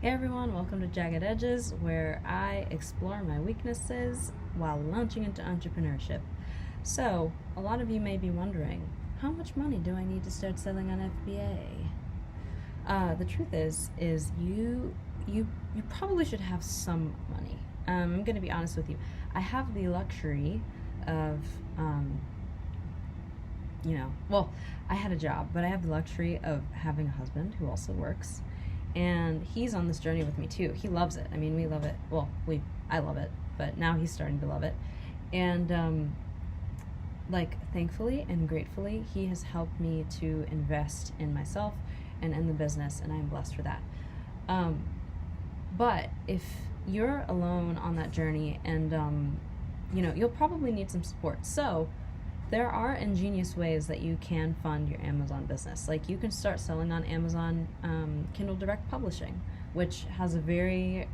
Hey everyone, welcome to Jagged Edges, where I explore my weaknesses while launching into entrepreneurship. So, a lot of you may be wondering, how much money do I need to start selling on FBA? The truth is you probably should have some money. I'm going to be honest with you. I have the luxury of I had a job, but I have the luxury of having a husband who also works, and he's on this journey with me too. He loves it. I mean, we love it. Well, I love it, but now he's starting to love it, and thankfully and gratefully, he has helped me to invest in myself and in the business, and I'm blessed for that. But if you're alone on that journey, and you'll probably need some support. So there are ingenious ways that you can fund your Amazon business. Like, you can start selling on Amazon Kindle Direct Publishing, which has a very,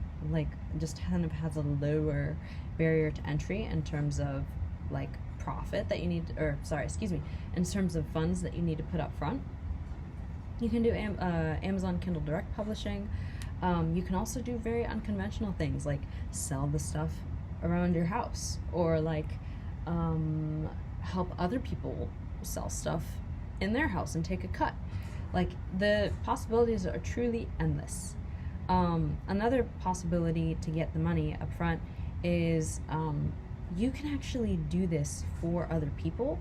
just kind of has a lower barrier to entry in terms of profit that you need, in terms of funds that you need to put up front. You can do Amazon Kindle Direct Publishing. You can also do very unconventional things, like sell the stuff around your house, or help other people sell stuff in their house and take a cut. The possibilities are truly endless. Another possibility to get the money up front is you can actually do this for other people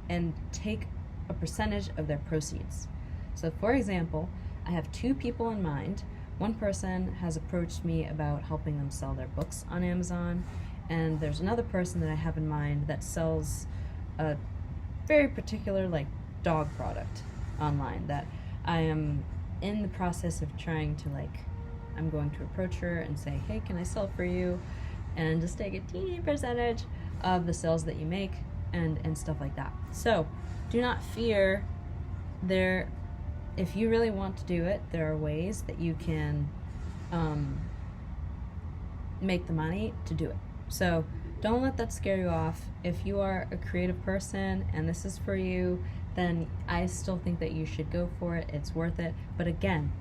and take a percentage of their proceeds. So, for example, I have two people in mind. One person has approached me about helping them sell their books on Amazon, and there's another person that I have in mind that sells a very particular dog product online that I am in the process of trying to I'm going to approach her and say, hey, can I sell for you, and just take a teeny percentage of the sales that you make, and stuff like that. So do not fear. If you really want to do it, there are ways that you can make the money to do it. So don't let that scare you off. If you are a creative person and this is for you, then I still think that you should go for it. It's worth it. But again,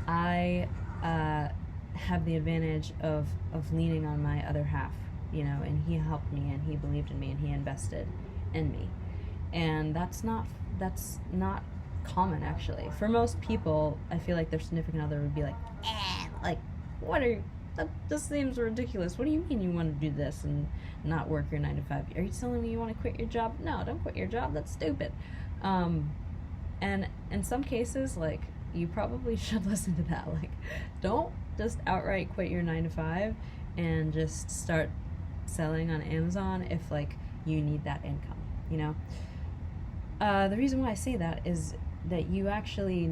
I have the advantage of leaning on my other half, and he helped me, and he believed in me, and he invested in me. And that's not common, actually. For most people, I feel like their significant other would be that just seems ridiculous. What do you mean you want to do this and not work your 9 to 5? Are you telling me you want to quit your job? No, don't quit your job. That's stupid. And in some cases, you probably should listen to that. Don't just outright quit your 9 to 5 and just start selling on Amazon if you need that income. The reason why I say that is that you actually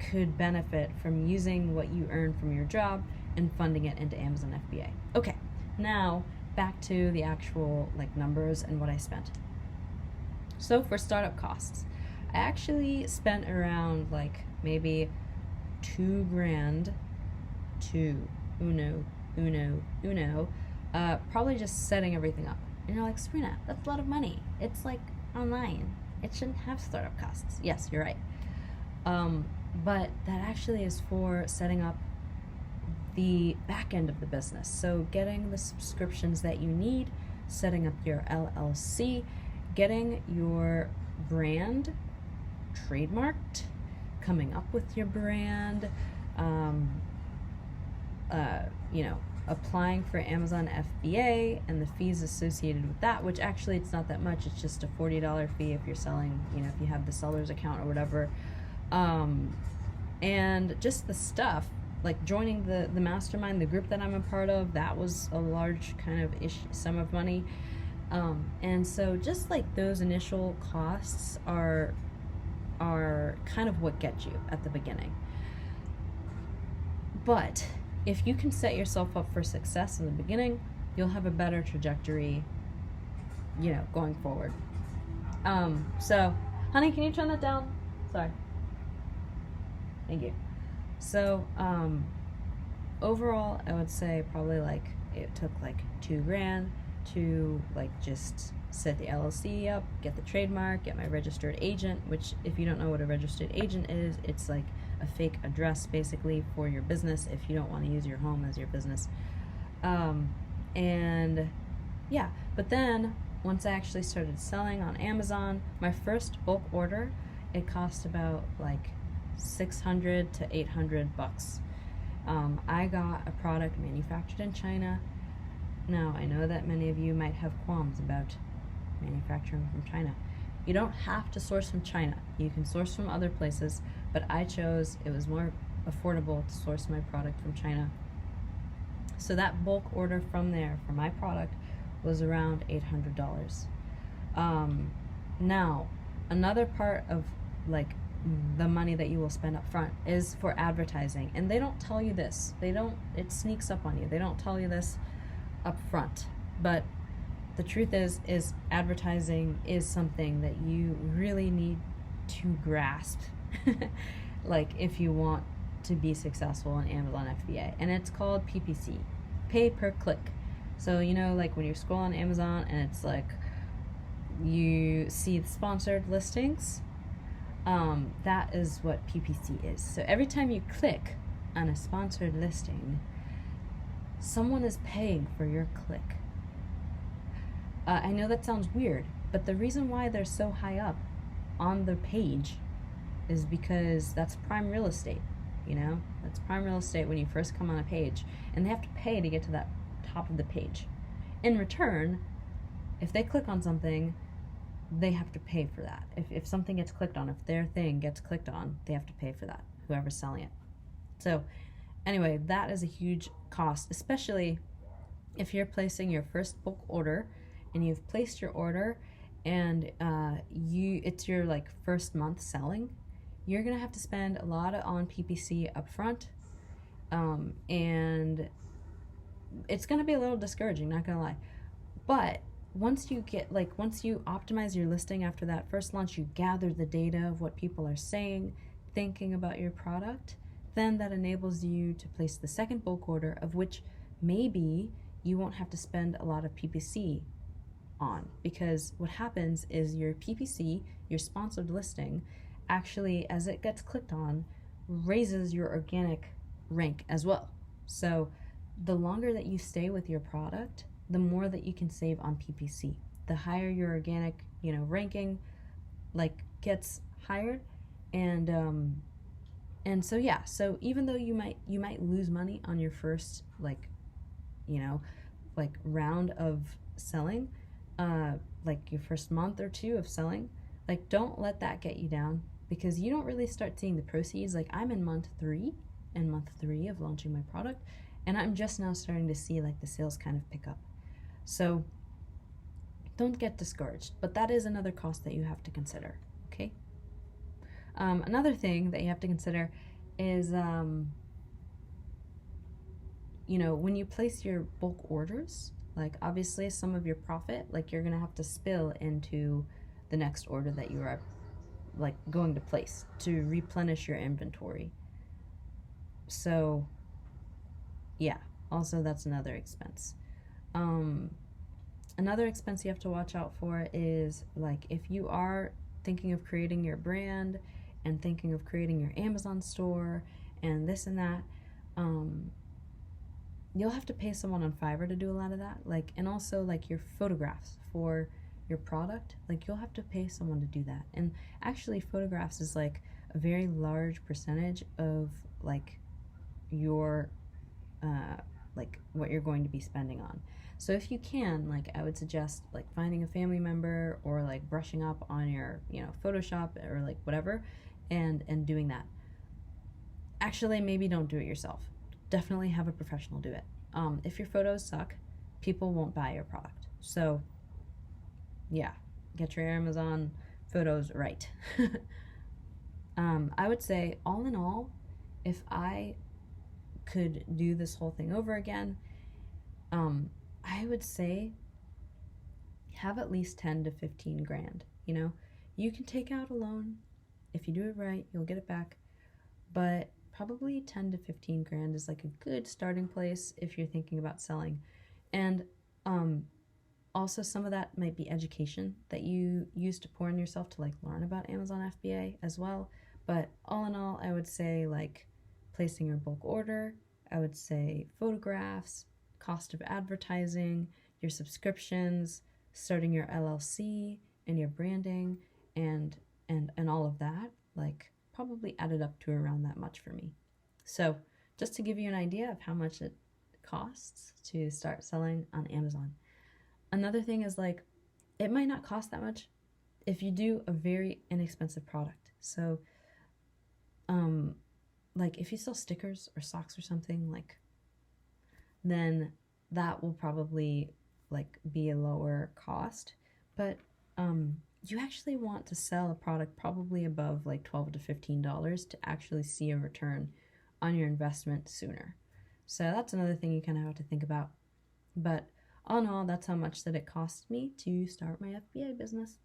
could benefit from using what you earn from your job and funding it into Amazon FBA. Okay, now back to the actual numbers and what I spent. So for startup costs, I actually spent around maybe $2,000 probably just setting everything up. And you're like, Sabrina, that's a lot of money. It's online. It shouldn't have startup costs. Yes, you're right. But that actually is for setting up the back end of the business. So getting the subscriptions that you need, setting up your LLC, getting your brand trademarked, coming up with your brand, applying for Amazon FBA and the fees associated with that, which actually it's not that much. It's just a $40 fee if you're selling, if you have the seller's account or whatever. And just the stuff, joining the mastermind, the group that I'm a part of, that was a large kind of sum of money. And so just those initial costs are kind of what get you at the beginning. But if you can set yourself up for success in the beginning, you'll have a better trajectory, going forward. So, honey, can you turn that down? Sorry. Thank you. So, overall, I would say probably it took $2,000 to just set the LLC up, get the trademark, get my registered agent, which, if you don't know what a registered agent is, it's like a fake address basically for your business if you don't want to use your home as your business. And yeah, but then once I actually started selling on Amazon, my first bulk order, it cost about like $600 to $800. I got a product manufactured in China. Now, I know that many of you might have qualms about manufacturing from China. You don't have to source from China. You can source from other places, but I chose, it was more affordable to source my product from China. So that bulk order from there for my product was around $800. Now, another part of like the money that you will spend up front is for advertising, and they don't tell you this. It sneaks up on you. They don't tell you this up front, but the truth is advertising is something that you really need to grasp like if you want to be successful in Amazon FBA, and it's called PPC, pay per click. So like when you scroll on Amazon and it's like you see the sponsored listings, that is what PPC is. So every time you click on a sponsored listing, someone is paying for your click. I know that sounds weird, but the reason why they're so high up on the page is because that's prime real estate. That's prime real estate when you first come on a page, and they have to pay to get to that top of the page. In return, if they click on something, they have to pay for that. If something gets clicked on, if their thing gets clicked on, they have to pay for that, whoever's selling it. So anyway, that is a huge cost, especially if you're placing your first bulk order and you've placed your order and it's your like first month selling. You're gonna have to spend a lot on PPC up front, and it's gonna be a little discouraging, not gonna lie. But once you optimize your listing after that first launch, you gather the data of what people are saying, thinking about your product, then that enables you to place the second bulk order, of which maybe you won't have to spend a lot of PPC on, because what happens is your PPC, your sponsored listing, actually, as it gets clicked on, raises your organic rank as well. So the longer that you stay with your product, the more that you can save on PPC. The higher your organic, ranking gets higher, and so yeah. So even though you might lose money on your first round of selling, your first month or two of selling, don't let that get you down, because you don't really start seeing the proceeds. I'm in month three of launching my product, and I'm just now starting to see the sales kind of pick up. So don't get discouraged, but that is another cost that you have to consider, okay? Another thing that you have to consider is, when you place your bulk orders, obviously some of your profit, you're gonna have to spill into the next order that you are going to place to replenish your inventory. So yeah, also that's another expense. Another expense you have to watch out for is if you are thinking of creating your brand and thinking of creating your Amazon store and this and that, you'll have to pay someone on Fiverr to do a lot of that. And also your photographs for your product, you'll have to pay someone to do that. And actually photographs is a very large percentage of your what you're going to be spending on. So if you can, I would suggest finding a family member or brushing up on your Photoshop or whatever, and doing that. Actually, maybe don't do it yourself. Definitely have a professional do it. If your photos suck, people won't buy your product. So yeah, get your Amazon photos right. I would say, all in all, if I could do this whole thing over again, I would say have at least 10 to 15 grand. You can take out a loan. If you do it right, you'll get it back. But probably 10 to 15 grand is a good starting place if you're thinking about selling. And Also, some of that might be education that you use to pour in yourself to like learn about Amazon FBA as well. But all in all, I would say like placing your bulk order, I would say photographs, cost of advertising, your subscriptions, starting your LLC and your branding and and all of that, like probably added up to around that much for me. So, just to give you an idea of how much it costs to start selling on Amazon. Another thing is like it might not cost that much if you do a very inexpensive product. So, um, like if you sell stickers or socks or something, like then that will probably like be a lower cost. But you actually want to sell a product probably above like $12 to $15 to actually see a return on your investment sooner. So that's another thing you kind of have to think about. But all in all, that's how much that it cost me to start my FBA business.